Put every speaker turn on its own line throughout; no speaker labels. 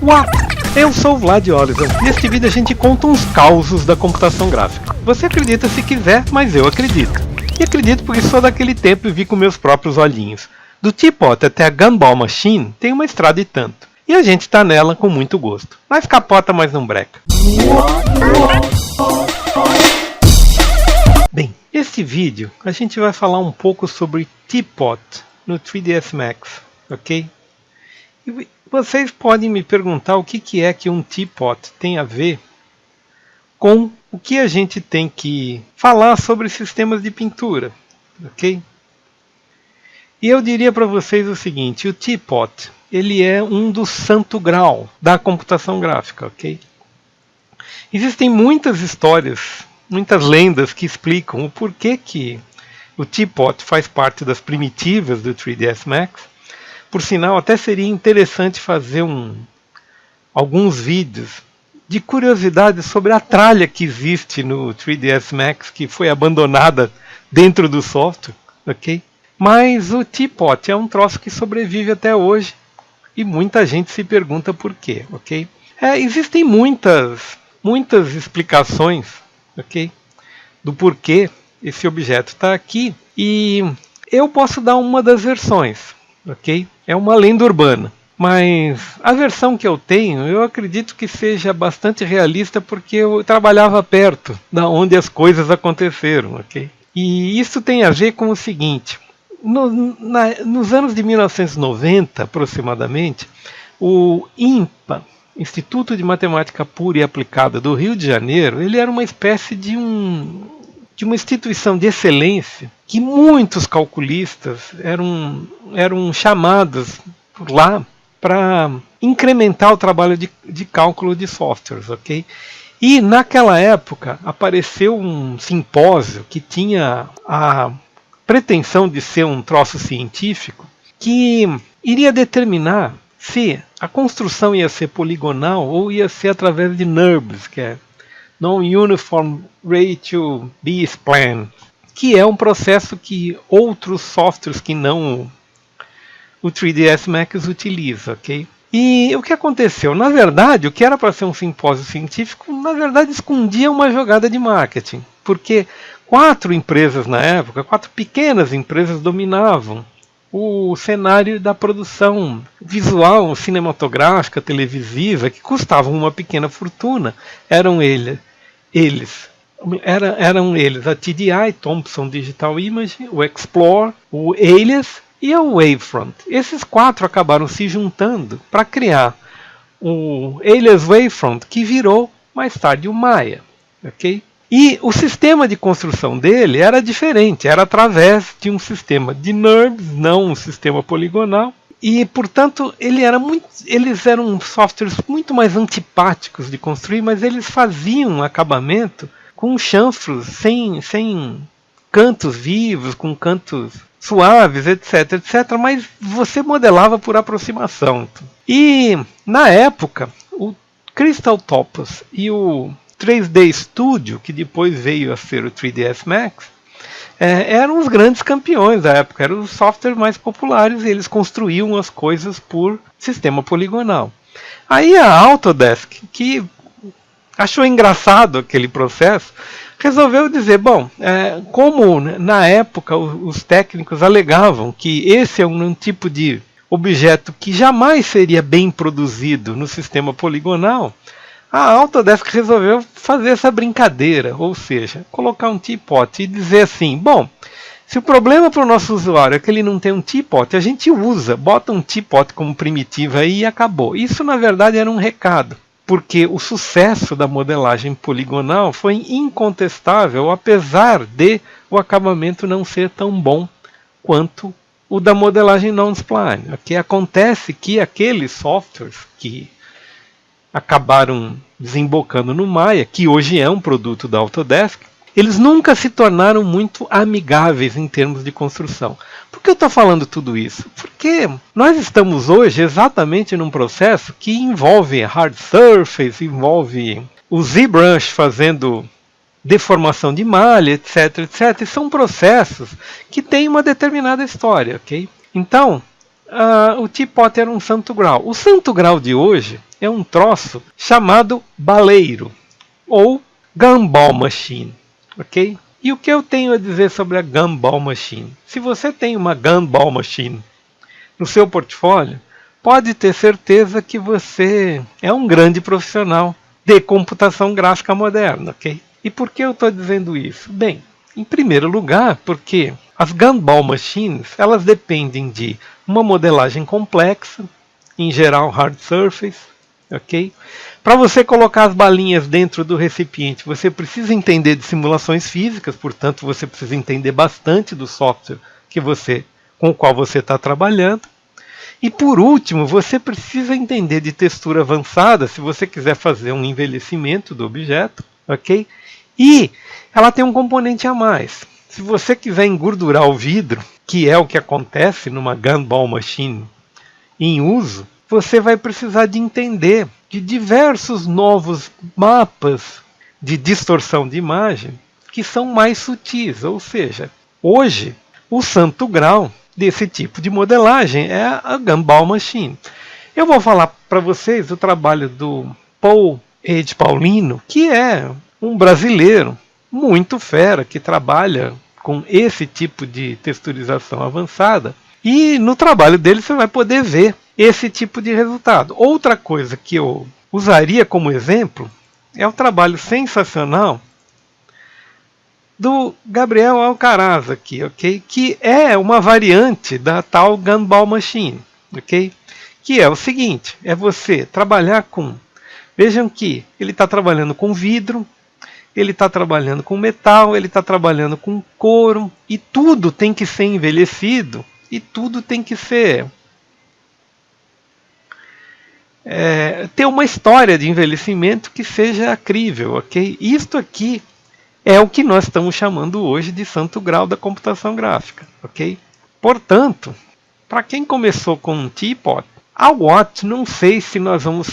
Olá, eu sou o Vlad Oliver. Neste vídeo a gente conta uns causos da computação gráfica. Você acredita se quiser, mas eu acredito. E acredito porque sou daquele tempo e vi com meus próprios olhinhos. Do Teapot até a Gumball Machine tem uma estrada e tanto. E a gente tá nela com muito gosto. Mas capota, mas não breca. Bem, este vídeo a gente vai falar um pouco sobre Teapot no 3ds Max, ok? E vocês podem me perguntar o que é que um Teapot tem a ver com o que a gente tem que falar sobre sistemas de pintura, ok? E eu diria para vocês o seguinte: o Teapot, ele é um dos santo grau da computação gráfica, ok? Existem muitas histórias, muitas lendas que explicam o porquê que o Teapot faz parte das primitivas do 3ds Max. Por sinal, até seria interessante fazer alguns vídeos de curiosidades sobre a tralha que existe no 3ds Max, que foi abandonada dentro do software, ok? Mas o Teapot é um troço que sobrevive até hoje e muita gente se pergunta por quê, ok? Existem muitas explicações, ok, do porquê esse objeto está aqui, e eu posso dar uma das versões, ok? É uma lenda urbana, mas a versão que eu tenho, eu acredito que seja bastante realista porque eu trabalhava perto da onde as coisas aconteceram, ok? E isso tem a ver com o seguinte: nos anos de 1990, aproximadamente, o INPA, Instituto de Matemática Pura e Aplicada do Rio de Janeiro, ele era uma espécie de uma instituição de excelência que muitos calculistas eram chamados por lá para incrementar o trabalho de cálculo de softwares, ok? E naquela época apareceu um simpósio que tinha a pretensão de ser um troço científico que iria determinar se a construção ia ser poligonal ou ia ser através de NURBS, que é Non-Uniform Ratio B-Spline, que é um processo que outros softwares que não o 3ds Max utiliza, ok? E o que aconteceu? Na verdade, o que era para ser um simpósio científico, na verdade escondia uma jogada de marketing, porque 4 empresas na época, 4 pequenas empresas dominavam o cenário da produção visual, cinematográfica, televisiva, que custavam uma pequena fortuna. Eram eles a TDI, Thomson Digital Image, o Explore, o Alias e a Wavefront. Esses 4 acabaram se juntando para criar o Alias Wavefront, que virou mais tarde o Maya, ok? E o sistema de construção dele era diferente, era através de um sistema de NURBS, não um sistema poligonal. E, portanto, eles eram softwares muito mais antipáticos de construir, mas eles faziam acabamento com chanfros sem cantos vivos, com cantos suaves, etc, mas você modelava por aproximação. E, na época, o Crystal Topos e o 3D Studio, que depois veio a ser o 3ds Max, eram os grandes campeões da época, eram os softwares mais populares, e eles construíam as coisas por sistema poligonal. Aí a Autodesk, que achou engraçado aquele processo, resolveu dizer, bom, como na época os técnicos alegavam que esse é um tipo de objeto que jamais seria bem produzido no sistema poligonal, a Autodesk resolveu fazer essa brincadeira, ou seja, colocar um Teapot e dizer assim, bom, se o problema para o nosso usuário é que ele não tem um Teapot, a gente bota um Teapot como primitiva aí e acabou. Isso na verdade era um recado, porque o sucesso da modelagem poligonal foi incontestável, apesar de o acabamento não ser tão bom quanto o da modelagem non-spline. Okay? Acontece que aqueles softwares que acabaram desembocando no Maya, que hoje é um produto da Autodesk, eles nunca se tornaram muito amigáveis em termos de construção. Por que eu estou falando tudo isso? Porque nós estamos hoje exatamente num processo que envolve hard surface, envolve o ZBrush fazendo deformação de malha, etc, e são processos que têm uma determinada história, ok? Então, o Teapot era um santo grau. O santo grau de hoje é um troço chamado baleiro, ou Gumball Machine, ok? E o que eu tenho a dizer sobre a Gumball Machine? Se você tem uma Gumball Machine no seu portfólio, pode ter certeza que você é um grande profissional de computação gráfica moderna, ok? E por que eu estou dizendo isso? Bem, em primeiro lugar, porque as Gumball Machines, elas dependem de uma modelagem complexa, em geral hard surface, ok? Para você colocar as balinhas dentro do recipiente, você precisa entender de simulações físicas, portanto você precisa entender bastante do software com o qual você está trabalhando. E por último, você precisa entender de textura avançada, se você quiser fazer um envelhecimento do objeto, ok? E ela tem um componente a mais. Se você quiser engordurar o vidro, que é o que acontece numa Gumball Machine em uso, você vai precisar de entender de diversos novos mapas de distorção de imagem que são mais sutis. Ou seja, hoje o santo grau desse tipo de modelagem é a Gumball Machine. Eu vou falar para vocês o trabalho do Paul Ed Paulino, que é um brasileiro muito fera, que trabalha com esse tipo de texturização avançada. E no trabalho dele você vai poder ver esse tipo de resultado. Outra coisa que eu usaria como exemplo é o trabalho sensacional do Gabriel Alcaraz aqui, ok? Que é uma variante da tal Gumball Machine, ok? Que é o seguinte, é você trabalhar com... Vejam que ele está trabalhando com vidro, ele está trabalhando com metal, ele está trabalhando com couro, e tudo tem que ser envelhecido, e tudo tem que ser... ter uma história de envelhecimento que seja crível, ok? Isto aqui é o que nós estamos chamando hoje de santo grau da computação gráfica, ok? Portanto, para quem começou com um teapot, a Watt, não sei se nós vamos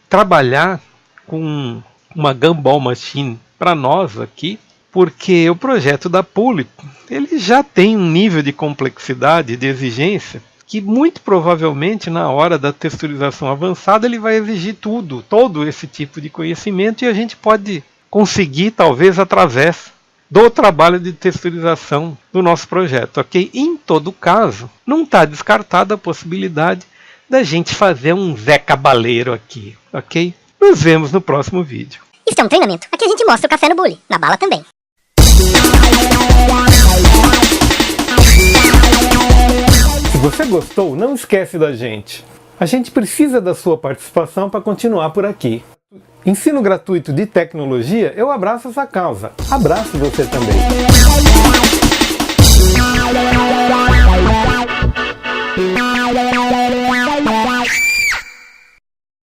trabalhar com uma Gumball Machine para nós aqui, porque o projeto da Pulip, ele já tem um nível de complexidade, de exigência, que muito provavelmente na hora da texturização avançada ele vai exigir todo esse tipo de conhecimento, e a gente pode conseguir talvez através do trabalho de texturização do nosso projeto, ok? Em todo caso, não está descartada a possibilidade da gente fazer um Zé Cabaleiro aqui, ok? Nos vemos no próximo vídeo.
Isso é um treinamento. Aqui a gente mostra o café no bule, na bala também.
Se você gostou, não esquece da gente. A gente precisa da sua participação para continuar por aqui. Ensino gratuito de tecnologia, eu abraço essa causa. Abraço você também.